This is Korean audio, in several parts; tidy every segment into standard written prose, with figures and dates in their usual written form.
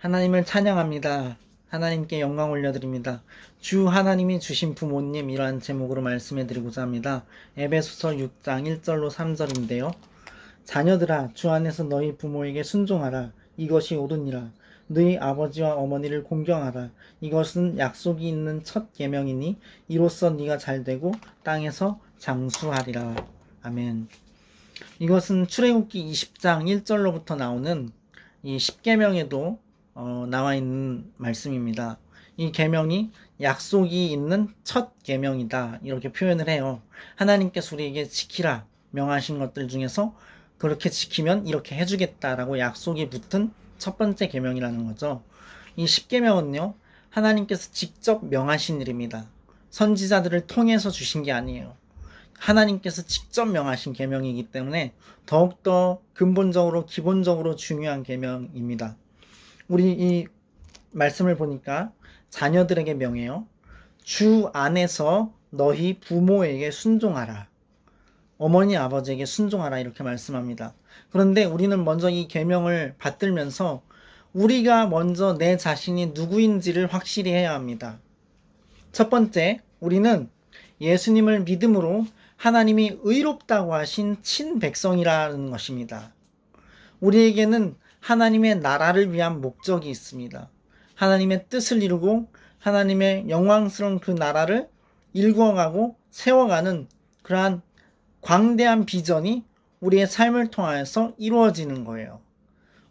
하나님을 찬양합니다. 하나님께 영광 올려드립니다. 주 하나님이 주신 부모님, 이러한 제목으로 말씀해 드리고자 합니다. 에베소서 6장 1절로 3절인데요. 자녀들아, 주 안에서 너희 부모에게 순종하라. 이것이 옳으니라. 너희 아버지와 어머니를 공경하라. 이것은 약속이 있는 첫 계명이니 이로써 네가 잘되고 땅에서 장수하리라. 아멘. 이것은 출애굽기 20장 1절로부터 나오는 이 10계명에도 나와 있는 말씀입니다. 이 계명이 약속이 있는 첫 계명이다, 이렇게 표현을 해요. 하나님께서 우리에게 지키라 명하신 것들 중에서 그렇게 지키면 이렇게 해주겠다라고 약속이 붙은 첫 번째 계명이라는 거죠. 이 10계명은요, 하나님께서 직접 명하신 일입니다. 선지자들을 통해서 주신 게 아니에요. 하나님께서 직접 명하신 계명이기 때문에 더욱더 근본적으로 기본적으로 중요한 계명입니다. 우리 이 말씀을 보니까 자녀들에게 명해요. 주 안에서 너희 부모에게 순종하라. 어머니 아버지에게 순종하라, 이렇게 말씀합니다. 그런데 우리는 먼저 이 계명을 받들면서 우리가 먼저 내 자신이 누구인지를 확실히 해야 합니다. 첫 번째, 우리는 예수님을 믿음으로 하나님이 의롭다고 하신 친백성이라는 것입니다. 우리에게는 하나님의 나라를 위한 목적이 있습니다. 하나님의 뜻을 이루고 하나님의 영광스러운 그 나라를 일구어가고 세워가는 그러한 광대한 비전이 우리의 삶을 통하여서 이루어지는 거예요.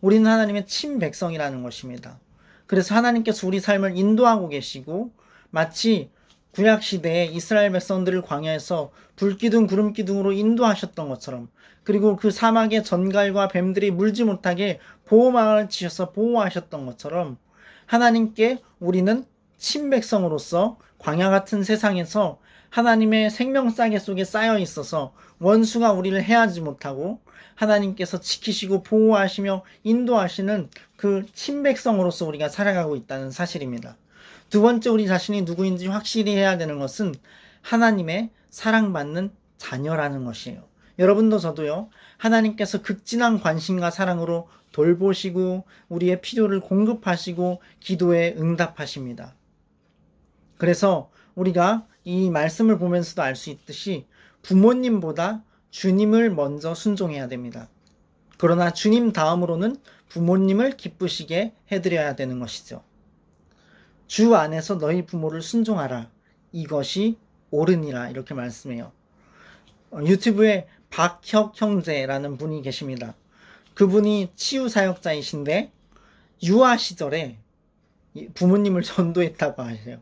우리는 하나님의 친백성이라는 것입니다. 그래서 하나님께서 우리 삶을 인도하고 계시고, 마치 구약시대에 이스라엘 백성들을 광야에서 불기둥 구름기둥으로 인도하셨던 것처럼, 그리고 그 사막의 전갈과 뱀들이 물지 못하게 보호막을 치셔서 보호하셨던 것처럼, 하나님께 우리는 친백성으로서 광야 같은 세상에서 하나님의 생명싸개 속에 쌓여 있어서 원수가 우리를 해하지 못하고 하나님께서 지키시고 보호하시며 인도하시는 그 친백성으로서 우리가 살아가고 있다는 사실입니다. 두 번째, 우리 자신이 누구인지 확실히 해야 되는 것은 하나님의 사랑받는 자녀라는 것이에요. 여러분도 저도요, 하나님께서 극진한 관심과 사랑으로 돌보시고 우리의 필요를 공급하시고 기도에 응답하십니다. 그래서 우리가 이 말씀을 보면서도 알 수 있듯이 부모님보다 주님을 먼저 순종해야 됩니다. 그러나 주님 다음으로는 부모님을 기쁘시게 해드려야 되는 것이죠. 주 안에서 너희 부모를 순종하라. 이것이 옳으니라, 이렇게 말씀해요. 유튜브에 박혁 형제라는 분이 계십니다. 그분이 치유사역자이신데 유아 시절에 부모님을 전도했다고 하세요.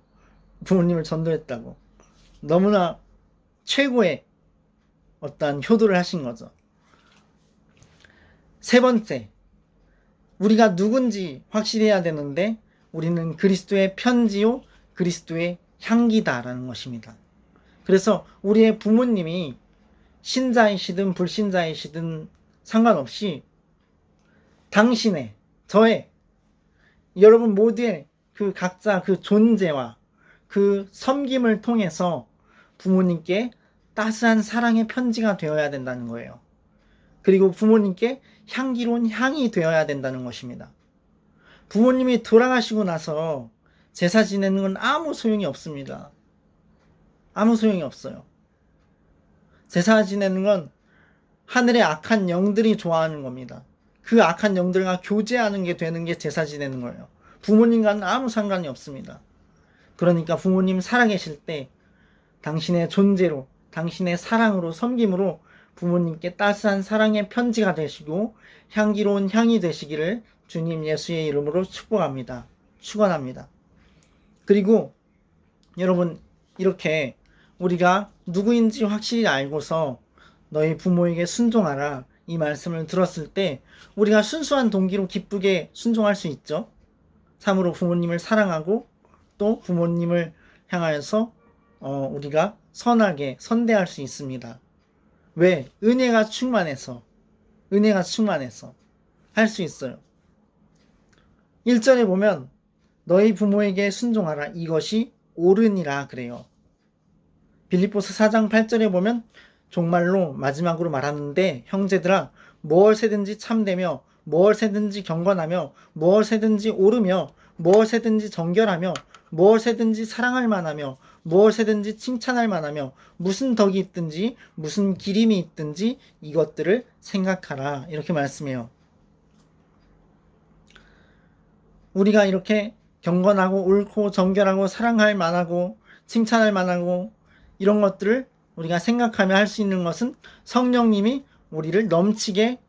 부모님을 전도했다고. 너무나 최고의 어떠한 효도를 하신 거죠. 세 번째, 우리가 누군지 확실히 해야 되는데 우리는 그리스도의 편지요 그리스도의 향기다라는 것입니다. 그래서 우리의 부모님이 신자이시든 불신자이시든 상관없이 당신의, 저의, 여러분 모두의 그 각자 그 존재와 그 섬김을 통해서 부모님께 따스한 사랑의 편지가 되어야 된다는 거예요. 그리고 부모님께 향기로운 향이 되어야 된다는 것입니다. 부모님이 돌아가시고 나서 제사 지내는 건 아무 소용이 없습니다. 아무 소용이 없어요. 제사 지내는 건 하늘의 악한 영들이 좋아하는 겁니다. 그 악한 영들과 교제하는 게 되는 게 제사 지내는 거예요. 부모님과는 아무 상관이 없습니다. 그러니까 부모님 살아계실 때 당신의 존재로, 당신의 사랑으로, 섬김으로 부모님께 따스한 사랑의 편지가 되시고 향기로운 향이 되시기를 주님 예수의 이름으로 축복합니다. 축원합니다. 그리고 여러분, 이렇게 우리가 누구인지 확실히 알고서 너희 부모에게 순종하라, 이 말씀을 들었을 때 우리가 순수한 동기로 기쁘게 순종할 수 있죠. 참으로 부모님을 사랑하고 또 부모님을 향하여서 우리가 선하게 선대할 수 있습니다. 왜? 은혜가 충만해서 할 수 있어요. 1절에 보면 너희 부모에게 순종하라. 이것이 옳으니라 그래요. 빌립보서 4장 8절에 보면 정말로 마지막으로 말하는데 형제들아 무엇에든지 참되며 무엇에든지 경건하며 무엇에든지 오르며 무엇에든지 정결하며 무엇에든지 사랑할 만하며 무엇에든지 칭찬할 만하며 무슨 덕이 있든지 무슨 기림이 있든지 이것들을 생각하라. 이렇게 말씀해요. 우리가 이렇게 경건하고 옳고 정결하고 사랑할 만하고 칭찬할 만하고 이런 것들을 우리가 생각하며 할 수 있는 것은 성령님이 우리를 넘치게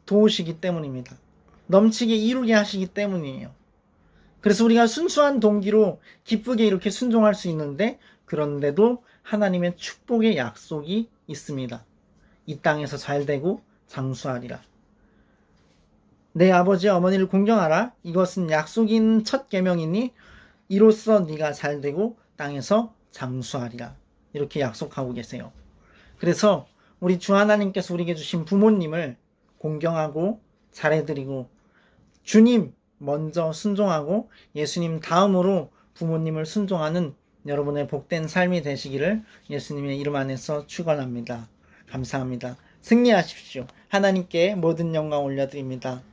도우시기 때문입니다. 넘치게 이루게 하시기 때문이에요. 그래서 우리가 순수한 동기로 기쁘게 이렇게 순종할 수 있는데, 그런데도 하나님의 축복의 약속이 있습니다. 이 땅에서 잘되고 장수하리라. 내 아버지 어머니를 공경하라. 이것은 약속이 있는 첫 계명이니 이로써 네가 잘되고 땅에서 장수하리라. 이렇게 약속하고 계세요. 그래서 우리 주 하나님께서 우리에게 주신 부모님을 공경하고 잘해드리고 주님 먼저 순종하고 예수님 다음으로 부모님을 순종하는 여러분의 복된 삶이 되시기를 예수님의 이름 안에서 축원합니다. 감사합니다. 승리하십시오. 하나님께 모든 영광 올려드립니다.